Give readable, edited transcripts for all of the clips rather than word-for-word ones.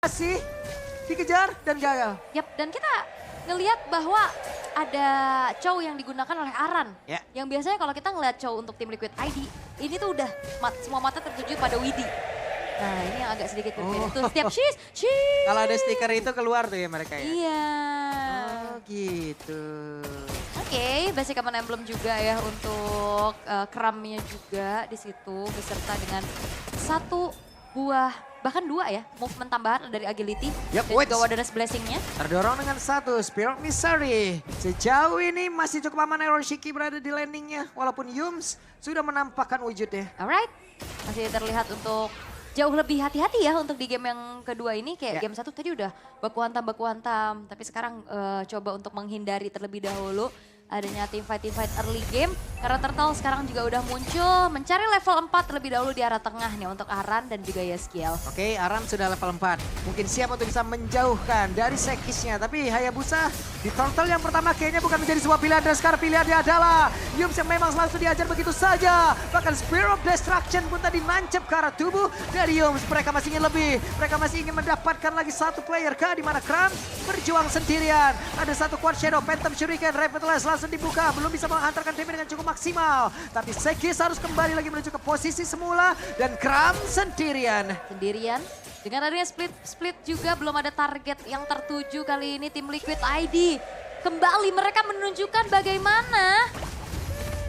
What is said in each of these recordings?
Masih dikejar dan gagal. Yap, dan kita ngelihat bahwa ada Chow yang digunakan oleh Aran. Ya. Yang biasanya kalau kita ngelihat Chow untuk tim Liquid ID, ini tuh udah semua mata tertuju pada Widi. Nah ini yang agak sedikit berbeda. Tuh setiap sheesh. Kalau ada stiker itu keluar tuh ya mereka ya. Iya. Oh gitu. Oke, basic common emblem juga ya untuk keramnya juga di situ beserta dengan satu buah bahkan dua ya movement tambahan dari agility Yap, dan wait. juga Wilderness blessing-nya. Terdorong dengan satu Spirit Misery. Sejauh ini masih cukup aman Iron Shiki berada di landingnya. Walaupun Yums sudah menampakkan wujudnya. Alright, masih terlihat untuk jauh lebih hati-hati ya untuk di game yang kedua ini. Kayak Ya. game satu tadi udah baku hantam. Tapi sekarang coba untuk menghindari terlebih dahulu adanya teamfight early game. Karena Turtle sekarang juga udah muncul mencari level 4 terlebih dahulu di arah tengah nih untuk Aran dan juga Yeskiel. Oke, Aram sudah level 4. Mungkin siap untuk bisa menjauhkan dari Sekisnya. Tapi Hayabusa di Turtle yang pertama kayaknya bukan menjadi sebuah pilihan. Dan sekarang pilihannya adalah Yums yang memang langsung diajar begitu saja. Bahkan Spirit of Destruction pun tadi nancep ke arah tubuh dari Yums. Mereka masih ingin lebih. Mereka masih ingin mendapatkan lagi satu player kah di mana Kram berjuang sendirian. Ada satu Quad Shadow, Phantom Shuriken, Revitalize langsung dibuka. Belum bisa menghantarkan damage dengan cukup maksimal. Tapi Sekis harus kembali lagi menuju ke posisi semula. Dan Kram sendirian. Sendirian. Dengan adanya split juga belum ada target yang tertuju kali ini tim Liquid ID. Kembali mereka menunjukkan bagaimana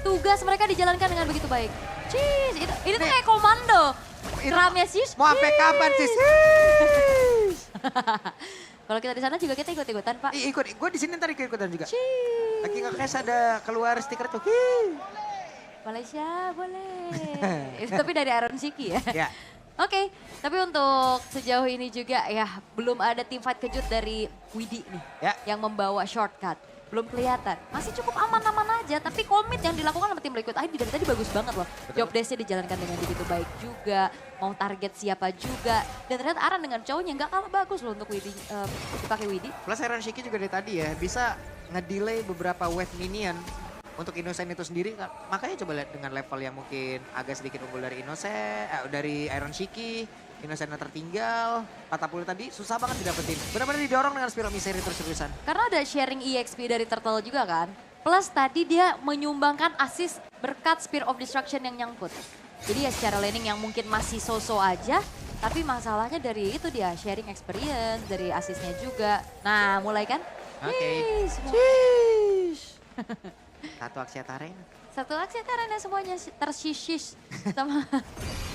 tugas mereka dijalankan dengan begitu baik. Cheese, ini tuh kayak komando. Keramnya sih. Mau sampai kapan sih? Kalau kita di sana juga kita ikut-ikutan, Pak. Ikut, gue di sini ntar ikut-ikutan juga. Cheese. Lagi nge-cash ada keluar stiker tuh. Hii. Malaysia boleh. Itu tapi dari Iron Shiki ya. Ya. Oke, tapi untuk sejauh ini juga ya belum ada tim fight kejut dari Widi nih. Ya. Yang membawa shortcut. Belum kelihatan. Masih cukup aman-aman aja, tapi komit yang dilakukan sama tim Liquid ID dari tadi bagus banget loh. Betul. Job desk-nya dijalankan dengan begitu baik juga, mau target siapa juga. Dan ternyata Aran dengan cowoknya nggak kalah bagus loh untuk Widi, dipakai Widi. Plus Iron Shiki juga dari tadi ya bisa ngedelay beberapa wave minion untuk Innocent itu sendiri. Makanya coba lihat dengan level yang mungkin agak sedikit unggul dari Innocent, dari Iron Shiki. Innocent yang tertinggal, 40 tadi susah banget didapetin. Benar-benar didorong dengan Spirit Misery terus-terusan. Karena ada sharing EXP dari Turtle juga kan. Plus tadi dia menyumbangkan assist berkat Spear of Destruction yang nyangkut. Jadi ya secara laning yang mungkin masih so-so aja. Tapi masalahnya dari itu dia sharing experience, dari assistnya juga. Nah mulai kan? Oke. Yeay, semua- Satu Aksiata Arena. Satu aksi karena semuanya tersisish sama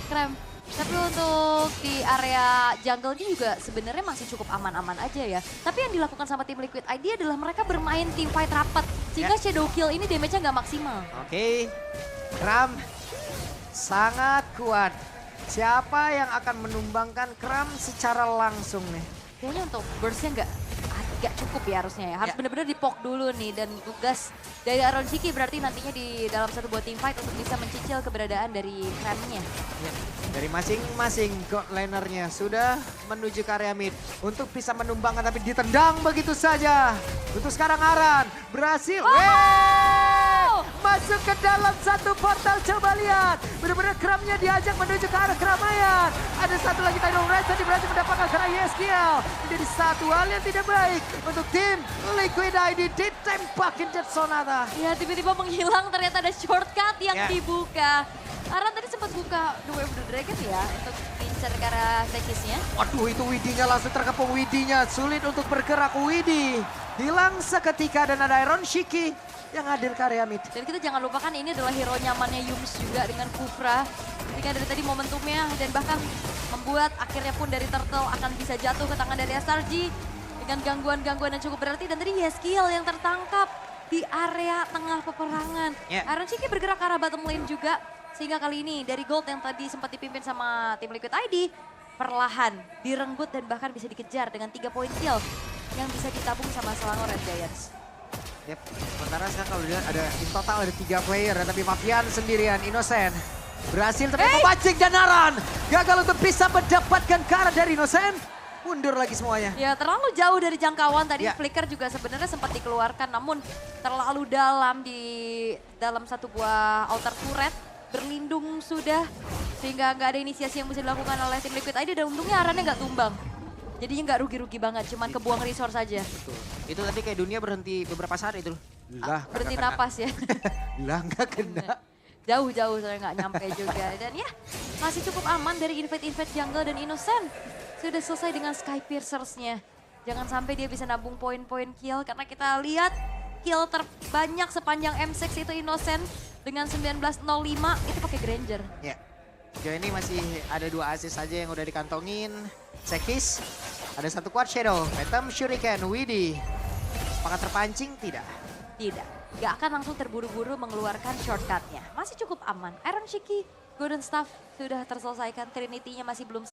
Krem. Tapi untuk di area jungle-nya juga sebenarnya masih cukup aman-aman aja ya. Tapi yang dilakukan sama tim Liquid ID adalah mereka bermain team fight rapat. Sehingga Ya. shadow kill ini damage-nya nggak maksimal. Oke, Kram sangat kuat. Siapa yang akan menumbangkan Kram secara langsung nih? Kayaknya untuk burst-nya nggak cukup ya harusnya ya. Harus Ya. benar-benar dipok dulu nih. Dan tugas dari Aron Shiki berarti nantinya di dalam satu buah team fight untuk bisa mencicil keberadaan dari Kremnya. Ya, dari masing-masing god lanernya sudah menuju ke area mid untuk bisa menumbangkan tapi ditendang begitu saja. Untuk sekarang Aran berhasil. Wey! Masuk ke dalam satu portal, coba lihat. Benar-benar Kramnya diajak menuju ke arah keramaian. Ada satu lagi Tidal Red tadi berhasil mendapatkan karena Yeskiel. Menjadi satu hal yang tidak baik untuk tim Liquid ID ditembakin Jet Sonata. Ya tiba-tiba menghilang ternyata ada shortcut yang Ya. dibuka. Aran tadi sempat buka The Way of the Dragon ya untuk incar ke arah Tekisnya. Waduh itu Widinya langsung terkepung Widinya. Sulit untuk bergerak Widi. Hilang seketika dan ada Iron Shiki yang hadir ke area mid. Dan kita jangan lupakan ini adalah hero nyamannya Yums juga dengan Kufra. Ketika dari tadi momentumnya dan bahkan membuat akhirnya pun dari Turtle akan bisa jatuh ke tangan dari SRG. Dengan gangguan-gangguan yang cukup berarti dan tadi Yeskiel yang tertangkap di area tengah peperangan. Ya. Iron Shiki bergerak ke arah bottom lane juga. Sehingga kali ini dari Gold yang tadi sempat dipimpin sama tim Liquid ID. Perlahan direnggut dan bahkan bisa dikejar dengan 3 poin kill. Yang bisa ditabung sama Selangor Red Giants. Yep. Sementara sekarang kalau dilihat ada in total ada 3 player tapi Mafian sendirian Innocent berhasil tapi memancing dan Aran gagal untuk bisa mendapatkan ke arah dari Innocent. Mundur lagi semuanya. Ya terlalu jauh dari jangkauan tadi Ya. flicker juga sebenarnya sempat dikeluarkan namun terlalu dalam di dalam satu buah outer turret berlindung sudah sehingga nggak ada inisiasi yang bisa dilakukan oleh tim Liquid ID dan untungnya Arannya nggak tumbang. Jadinya nggak rugi-rugi banget, cuman kebuang resource aja. Betul. Itu tadi kayak dunia berhenti beberapa saat itu. Lah, Berhenti kagak kena. napas ya. Lah nggak kena. Jauh-jauh soalnya nggak nyampe juga. Dan ya masih cukup aman dari invade-invade jungle dan Innocent. Sudah selesai dengan Sky Piercers-nya. Jangan sampai dia bisa nabung poin-poin kill karena kita lihat kill terbanyak sepanjang M6 itu Innocent dengan 19.05 itu pakai Granger. Ya. Sejauh ini masih ada 2 assist saja yang udah dikantongin. Sekis, ada 1 quad shadow, Phantom Shuriken, Widi. Apakah terpancing? Tidak. Tidak, gak akan langsung terburu-buru mengeluarkan shortcutnya. Masih cukup aman. Iron Shiki, Golden Staff sudah terselesaikan. Trinity-nya masih belum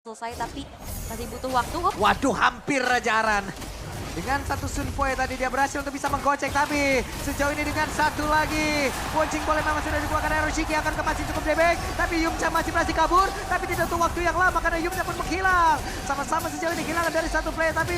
selesai tapi masih butuh waktu. Waduh, hampir aja Aran. Dengan 1 Sunpoe tadi dia berhasil untuk bisa menggocek, tapi sejauh ini dengan 1 lagi. Poncing boleh memang sudah dikeluarkan Eroshiki, akan masih cukup debek. Tapi Yumcha masih berhasil kabur, tapi tidak butuh waktu yang lama karena Yumcha pun menghilang. Sama-sama sejauh ini kehilangan dari 1 player, tapi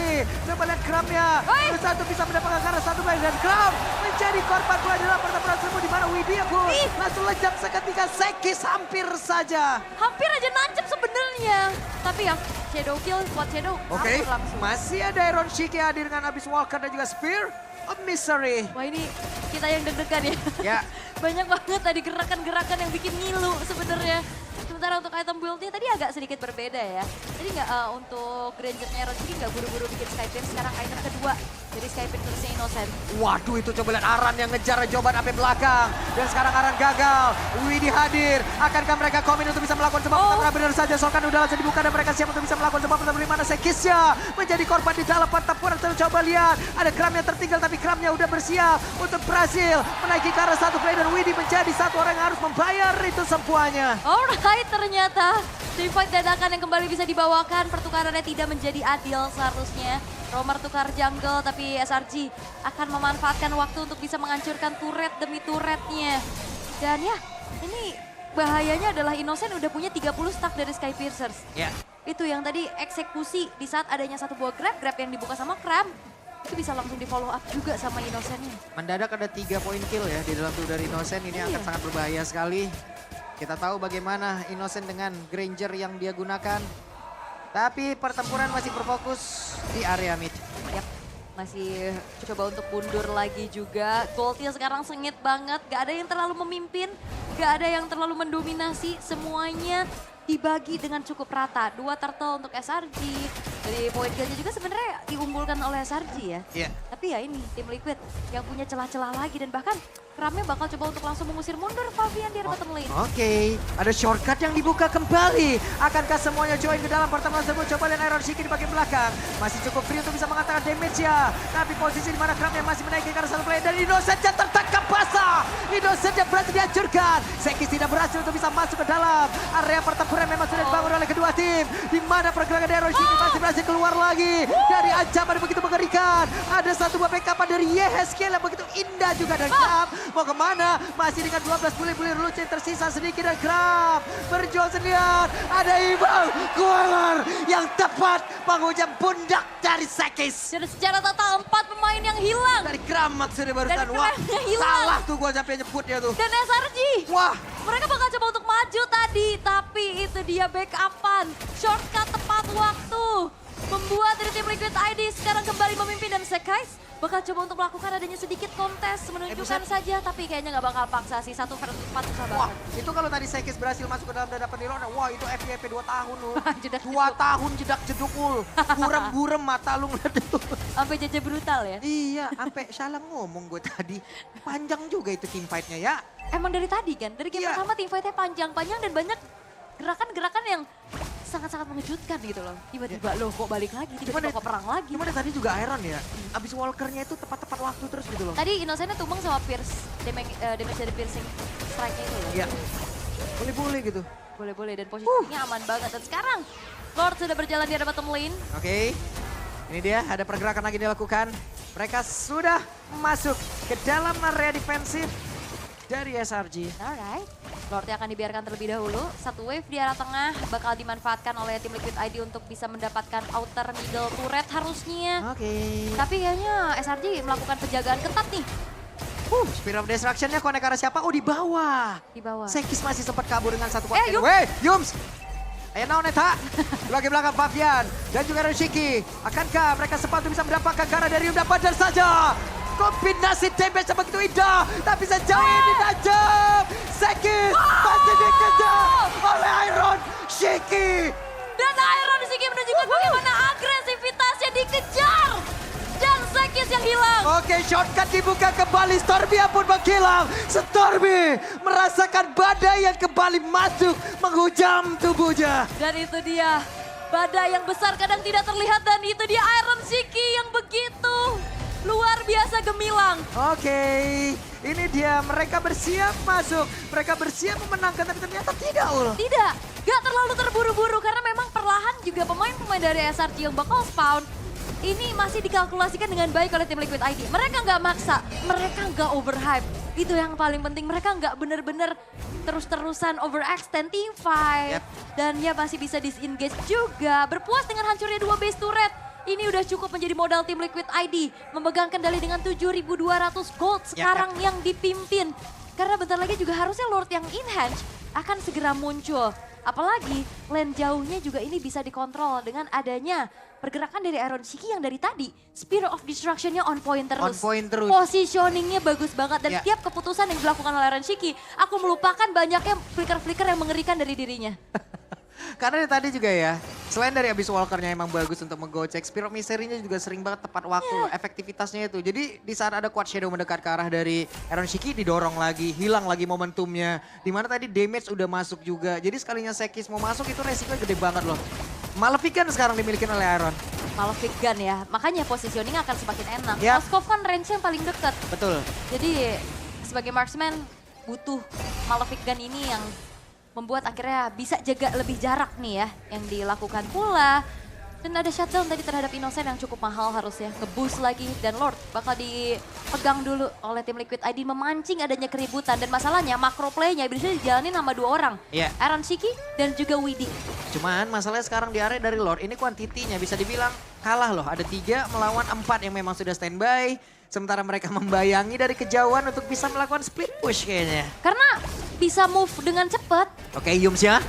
coba lihat Kramnya. Satu bisa mendapatkan karena 1 player dan Kram menjadi korban pula dalam pertempuran tersebut di mana Widya pun langsung lejak seketika. Sekis hampir saja. Hampir aja nancep sebenarnya. Tapi ya Shadow Kill, Quad Shadow Oke, kabur langsung. masih ada Iron Shiki hadir dengan Abyss Walker dan juga Spear of Misery. Wah ini kita yang deg-degan ya. Ya. Banyak banget tadi gerakan-gerakan yang bikin ngilu sebenarnya. Sementara untuk item build-nya tadi agak sedikit berbeda ya. Jadi nggak untuk Granger-nya Ron Shiki nggak buru-buru bikin Skypierce. Sekarang item kedua dari Skypierce Innocent. Waduh, itu coba lihat Aran yang ngejar jawaban sampai belakang. Dan sekarang Aran gagal. Widi hadir. Akankah mereka komen untuk bisa melakukan sebuah pertempuran? Benar saja, Solkan udah langsung dibuka dan mereka siap untuk bisa melakukan sebuah pertempuran. Di mana Sekisnya menjadi korban di dalam pertempuran. Coba lihat, ada Kram yang tertinggal tapi Kramnya udah bersiap untuk berhasil menaiki ke arah 1 play dan Widi menjadi 1 orang yang harus membayar itu semuanya. Alright, ternyata team fight dadakan yang kembali bisa dibawakan. Pertukarannya tidak menjadi adil seharusnya. Romer tukar jungle tapi SRG akan memanfaatkan waktu untuk bisa menghancurkan turret demi turretnya. Dan ya, ini bahayanya adalah Innocent udah punya 30 stack dari Sky Piercers. Ya. Itu yang tadi eksekusi di saat adanya 1 buah grab yang dibuka sama Kram. Itu bisa langsung di follow up juga sama Innocent-nya. Mendadak ada 3 poin kill ya di dalam tubuh dari Innocent. Ini akan sangat berbahaya sekali. Kita tahu bagaimana Innocent dengan Granger yang dia gunakan. Tapi pertempuran masih berfokus di area mid. Yap, masih coba untuk mundur lagi juga. Goldnya sekarang sengit banget, gak ada yang terlalu memimpin, gak ada yang terlalu mendominasi. Semuanya dibagi dengan cukup rata. 2 turtle untuk SRG. Dari poin killnya juga sebenarnya diunggulkan oleh SRG ya. Iya. Tapi ya ini tim Liquid yang punya celah-celah lagi dan bahkan Kramnya bakal coba untuk langsung mengusir mundur Fabian di bottom lane. Oke, ada shortcut yang dibuka kembali. Akankah semuanya join ke dalam pertemuan tersebut? Coba lihat Iron Shiki di bagian belakang. Masih cukup free untuk bisa mengatakan damage ya. Tapi posisi di mana Kramnya masih menaiki karena 1 player dan Innocent yang tertangkap basah. Innocent yang berhasil dihancurkan. Sekis tidak berhasil untuk bisa masuk ke dalam area pertempuran memang sudah dibangun oleh kedua tim. Di mana pergerakan dari Iron Shiki masih berhasil keluar lagi dari ancaman yang begitu mengerikan. Ada 1 buah backupan dari Yeheskiel yang begitu indah juga dan Kram. Mau kemana? Masih dengan 12 bully-bully lucu yang tersisa sedikit dan Kram berjuang sendirian. Ada Ibang Kualar yang tepat menghujam pundak dari Sekis. Dan secara total 4 pemain yang hilang. Dari Kram maksudnya barusan. Dari Wah, Kramnya hilang. salah tuh gua sampai nyebutnya tuh. Dan SRG. Wah, Mereka bakal coba untuk maju tadi, tapi itu dia backupan. Shortcut tepat waktu. Membuat dari tim Liquid ID sekarang kembali memimpin dan Sekais bakal coba untuk melakukan adanya sedikit kontes. Menunjukkan saja, tapi kayaknya nggak bakal paksa sih. 1 versus 4 susah wah, banget. itu kalau tadi Sekis berhasil masuk ke dalam dada penilaian, wah itu FYP 2 tahun loh. Jedak 2 tahun jedak jedukul. Burem-burem mata lu ngeliat itu. Sampai jaja brutal ya. Iya, sampai salah ngomong gue tadi. Panjang juga itu team fight-nya ya. Emang dari tadi kan, dari game Iya. pertama tim fight-nya panjang-panjang dan banyak gerakan-gerakan yang sangat-sangat mengejutkan gitu loh. Tiba-tiba loh kok balik lagi, tiba-tiba kok perang lagi. Gimana tadi juga Iron ya, abis Walker-nya itu tepat-tepat waktu terus gitu loh. Tadi Innocent-nya tumbang sama Pierce, damage dari piercing strike-nya itu loh. Iya, boleh-boleh gitu. Boleh-boleh dan posisinya aman banget. Dan sekarang Lord sudah berjalan di area bottom lane. Oke, ini dia ada pergerakan lagi dilakukan. Mereka sudah masuk ke dalam area defensif dari SRG. Alright. Lordnya akan dibiarkan terlebih dahulu. 1 wave di arah tengah bakal dimanfaatkan oleh tim Liquid ID untuk bisa mendapatkan outer middle turret harusnya. Oke. Tapi kayaknya SRG melakukan penjagaan ketat nih Spear of Destruction-nya konek ke arah siapa? Oh, di bawah. di bawah. Sekis masih sempat kabur dengan 1 kuat. Yums! Weh, Yums! Ayo Neta, di belakang Fabian dan juga Roshiki. Akankah mereka sempat bisa mendapatkan gara dari Yum? Dapat saja. Kombinasi damage yang begitu indah, tapi sejauh ini tajam. Sekis pasti dikejar oleh Iron Shiki. Dan Iron Shiki menunjukkan bagaimana agresivitasnya dikejar. Dan Sekis yang hilang. Oke, shortcut dibuka kembali. Stormy pun menghilang. Stormy merasakan badai yang kembali masuk menghujam tubuhnya. Dan itu dia, badai yang besar kadang tidak terlihat. Dan itu dia Iron Shiki yang begitu luar biasa gemilang. Oke, ini dia mereka bersiap masuk. Mereka bersiap memenangkan, tapi ternyata tidak, Ul. Tidak, gak terlalu terburu-buru karena memang perlahan juga pemain-pemain dari SRG yang bakal spawn ini masih dikalkulasikan dengan baik oleh tim Liquid ID. Mereka nggak maksa, mereka nggak overhype. Itu yang paling penting, mereka nggak bener-bener terus-terusan overextend teamfight. Yep. Dan ya masih bisa disengage juga. Berpuas dengan hancurnya 2 base turret. Ini udah cukup menjadi modal tim Liquid ID. Memegang kendali dengan 7.200 gold sekarang yang dipimpin. Karena bentar lagi juga harusnya Lord yang enhance akan segera muncul. Apalagi lane jauhnya juga ini bisa dikontrol dengan adanya pergerakan dari Iron Shiki yang dari tadi Spear of Destruction-nya on point terus. On point terus. Positioning-nya bagus banget dan Ya. tiap keputusan yang dilakukan oleh Iron Shiki, aku melupakan banyaknya flicker-flicker yang mengerikan dari dirinya. Karena dari tadi juga ya, selain dari Abyss Walker-nya emang bagus untuk menggocek, Spirit of Misery-nya juga sering banget tepat waktu loh, efektivitasnya itu. Jadi di saat ada Quad Shadow mendekat ke arah dari Iron Shiki, didorong lagi, hilang lagi momentumnya. Dimana tadi damage udah masuk juga, jadi sekalinya Sekis mau masuk itu resikonya gede banget loh. Maleficent sekarang dimiliki oleh Iron. Malefic Gun ya, makanya positioning akan semakin enak. Yap. Moskov kan range yang paling dekat. Betul. Jadi sebagai marksman butuh Malefic Gun ini yang membuat akhirnya bisa jaga lebih jarak nih ya yang dilakukan pula. Dan ada shutdown tadi terhadap Innocent yang cukup mahal harusnya. Nge-boost lagi dan Lord bakal dipegang dulu oleh tim Liquid ID memancing adanya keributan. Dan masalahnya makro play-nya bisa dijalanin sama 2 orang. Iya. Iron Shiki dan juga Widdy. Cuman masalahnya sekarang di area dari Lord, ini kuantitinya bisa dibilang kalah loh. Ada 3 melawan 4 yang memang sudah standby. Sementara mereka membayangi dari kejauhan untuk bisa melakukan split push kayaknya. Karena bisa move dengan cepat. Oke, Yums ya.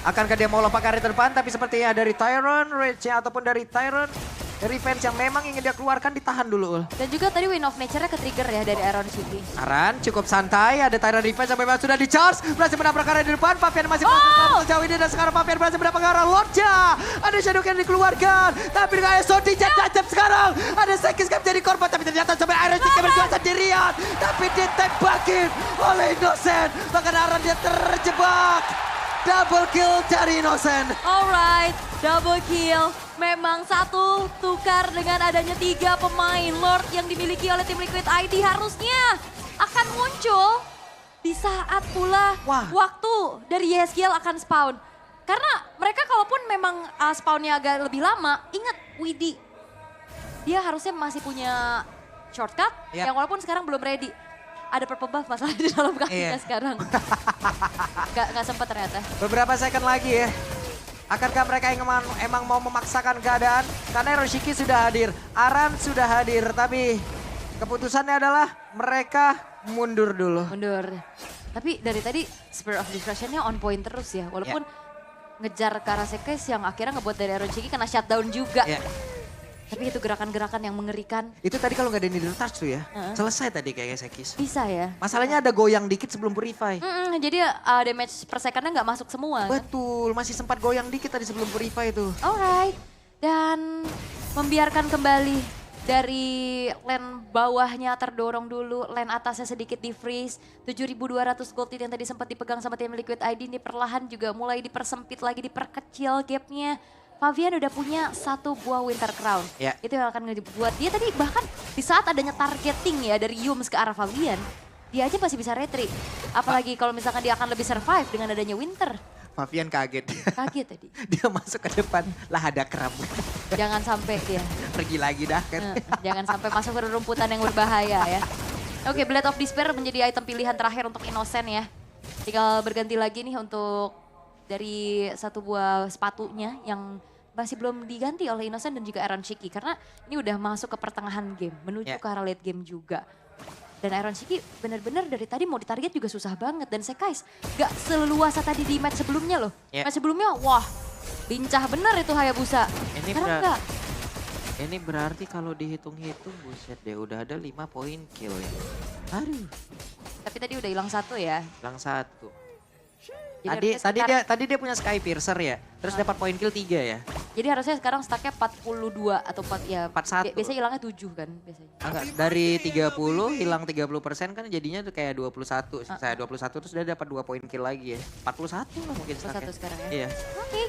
Akankah dia mau lompat ke area terdepan, tapi sepertinya dari Tyron, Rage ataupun dari Tyron, Revenge yang memang ingin dia keluarkan ditahan dulu, Ul. Dan juga tadi Wind of Nature-nya ke-trigger ya dari Iron Shiki. Aran cukup santai, ada Tyron Revenge yang memang sudah di-charge, berhasil menabrak area di depan, Papian masih proses sejauh ini dan sekarang Papian berhasil mendapat ke arah Lordja. Ada Shadow Cannon dikeluarkan, tapi dengan SOD jajab sekarang, ada Sekis yang menjadi korban, tapi ternyata sampai Iron Shiki berjuang sendirian, tapi ditembakin oleh Innocent, bahkan Aran dia terjebak. Double kill dari Innocent. Alright, double kill. Memang satu tukar dengan adanya 3 pemain Lord yang dimiliki oleh tim Liquid ID harusnya akan muncul di saat pula waktu dari YSGL akan spawn. Karena mereka kalaupun memang spawnnya agak lebih lama, ingat Widdy. Dia harusnya masih punya shortcut yang walaupun sekarang belum ready. Ada purple buff masalah di dalam kakinya sekarang. Gak sempat ternyata. Beberapa second lagi ya. Akankah mereka emang mau memaksakan keadaan? Karena Roshiki sudah hadir, Aran sudah hadir. Tapi keputusannya adalah mereka mundur dulu. Mundur. Tapi dari tadi Spirit of Destruction-nya on point terus ya. Walaupun ngejar ke arah Sekis yang akhirnya ngebuat dari Roshiki kena shutdown juga. Tapi itu gerakan-gerakan yang mengerikan. Itu tadi kalau nggak ada needle touch tuh ya, selesai tadi kayaknya Sekis. Bisa ya. Masalahnya ada goyang dikit sebelum purify. Jadi damage per second-nya nggak masuk semua. Betul, masih sempat goyang dikit tadi sebelum purify itu. Alright. Dan membiarkan kembali dari lane bawahnya terdorong dulu, lane atasnya sedikit di freeze. 7.200 gold yang tadi sempat dipegang sama tim Liquid ID ini perlahan juga mulai dipersempit lagi, diperkecil gapnya. Fabian udah punya 1 buah Winter Crown. Itu yang akan dibuat dia tadi bahkan di saat adanya targeting ya dari Yums ke arah Fabian. Dia aja masih bisa retreat. Apalagi kalau misalkan dia akan lebih survive dengan adanya Winter. Fabian kaget. Kaget tadi. Dia masuk ke depan, lah ada kerab. Jangan sampai dia. Pergi lagi dah kan. Jangan sampai masuk ke rumputan yang berbahaya ya. Oke, Blade of Despair menjadi item pilihan terakhir untuk Innocent ya. Tinggal berganti lagi nih untuk dari 1 buah sepatunya yang masih belum diganti oleh Innocent dan juga Iron Shiki. Karena ini udah masuk ke pertengahan game, menuju ke arah late game juga. Dan Iron Shiki benar-benar dari tadi mau ditarget juga susah banget. Dan Sekais gak seleluasa tadi di match sebelumnya loh. Match sebelumnya wah Lincah bener itu Hayabusa. Ini Sekarang berat. enggak. Ini berarti kalau dihitung-hitung buset deh udah ada 5 poin kill ya. Aduh, Tapi tadi udah hilang 1 ya. hilang 1. Jadi Tadi harusnya tadi dia punya Sky Piercer ya. Terus dapat poin kill 3 ya. Jadi harusnya sekarang stacknya 42 atau 41. Biasanya hilangnya 7 kan biasanya. Enggak, dari 30 hilang 30% kan jadinya tuh kayak 21. Saya 21 terus dia dapat 2 poin kill lagi ya. 41 lah mungkin 41 stacknya. sekarang ya. Iya. Oke.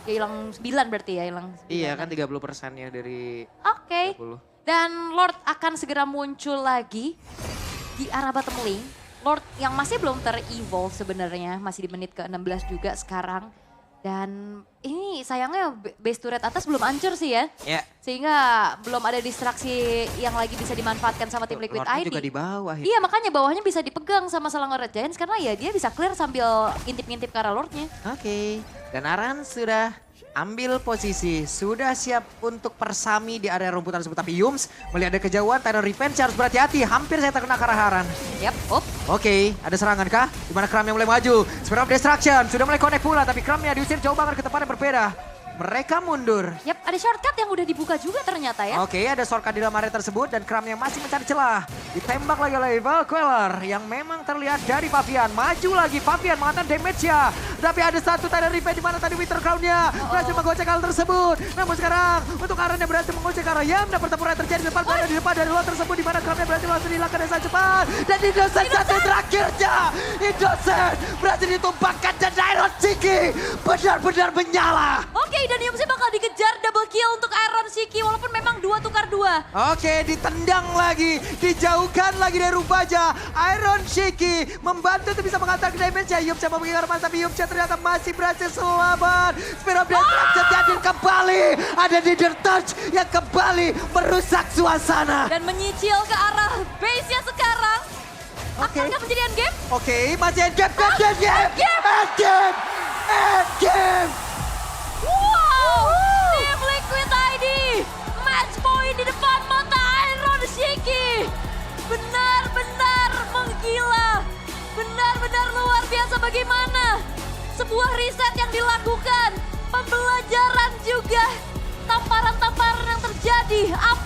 Ya hilang 9 berarti ya, hilang 9. Iya kan 30% ya dari Oke. 30. Dan Lord akan segera muncul lagi di arah bottom lane. Lord yang masih belum ter-evolve sebenarnya, masih di menit ke-16 juga sekarang. Dan ini sayangnya base turret atas belum hancur sih ya. Ya. Sehingga belum ada distraksi yang lagi bisa dimanfaatkan sama tim Liquid Lordnya ID. juga di bawah ya. Iya makanya bawahnya bisa dipegang sama Selangor Red Giants karena ya dia bisa clear sambil ngintip-ngintip ke arah Lordnya. Oke. Dan Aran sudah ambil posisi, sudah siap untuk persami di area rumput tersebut. Tapi Yums melihat ada kejauhan, Titan Revenge harus berhati-hati. Hampir saya terkena ke arah Aran. Yap, op. Oke, ada serangan kah? Di mana Kram yang mulai maju. Spirit of Destruction sudah mulai connect pula, tapi Kramnya diusir jauh banget ke tempat yang berbeda. Mereka mundur. Yap, ada shortcut yang udah dibuka juga ternyata ya. Oke, ada shortcut di dalam area tersebut dan Kram yang masih mencari celah. Ditembak lagi oleh Valqueller yang memang terlihat dari Pavian. Maju lagi Pavian mengatakan damage-nya. Tapi ada satu Titan Revenge di mana tadi Winter Crown-nya berhasil menggocek hal tersebut. Namun sekarang untuk Aran yang berhasil menggocek arah Yam dan pertempuran terjadi di depan berada di depan dari luar tersebut di mana Kramnya berhasil langsung dihilangkan dengan sangat cepat. Dan Innocent satu terakhirnya. Innocent berhasil ditumpahkan dan Iron Ciki benar-benar menyala. Oke, dan Yumsy bakal dikejar double kill untuk Iron Shiki walaupun memang 2 tukar 2. Oke, ditendang lagi, dijauhkan lagi dari Rubaja. Iron Shiki membantu untuk bisa mengantar ke damage-nya. Yumcha mau mengingat mas, tapi Yumcha ternyata masih berhasil selamat. Spirit of Destruction jadi kembali. Ada Nether Touch yang kembali merusak suasana. Dan menyicil ke arah base-nya sekarang. Oke. Apakah menjadi endgame? Oke, masih endgame, endgame. Wow! Tim Liquid ID match point di depan mata Iron Shiki. Benar-benar menggila. Benar-benar luar biasa bagaimana sebuah riset yang dilakukan. Pembelajaran juga. Tamparan-tamparan yang terjadi. Apa